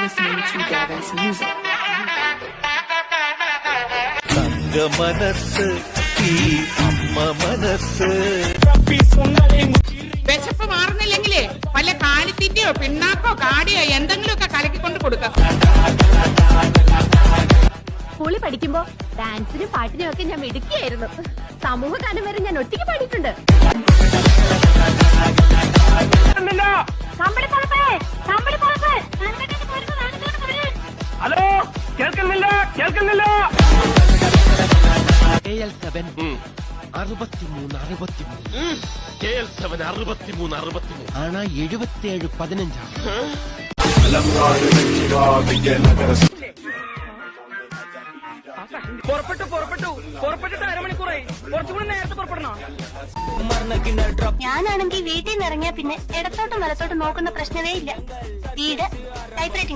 listening to Devin's music. മനസ്സ് ഈ അമ്മ മനസ്സ് വിശപ്പ് മാറുന്നില്ലെങ്കിലേ വല്ല കാലിത്തീറ്റയോ പിണ്ണാക്കോ കാടിയോ എന്തെങ്കിലുമൊക്കെ കലക്കിക്കൊണ്ട് കൊടുക്കാം. സ്കൂളിൽ പഠിക്കുമ്പോ ഡാൻസിനും പാട്ടിനും ഒക്കെ ഞാൻ മിടുക്കിയായിരുന്നു. സമൂഹഗാനം വരെ ഞാൻ ഒറ്റയ്ക്ക് പാടിയിട്ടുണ്ട്. ഹലോ, കേൾക്കുന്നില്ല. 63 ആണാ 77-15 പുറപ്പെട്ടിട്ട് അരമണിക്കൂറായി. കുറച്ചുകൂടി നേരത്തെ പുറപ്പെടണോ? ഞാനാണെങ്കിൽ വീട്ടിൽ നിന്ന് ഇറങ്ങിയാ പിന്നെ ഇടത്തോട്ടും വലത്തോട്ടും നോക്കുന്ന പ്രശ്നമേ ഇല്ല. വീട് ടൈപ്പ്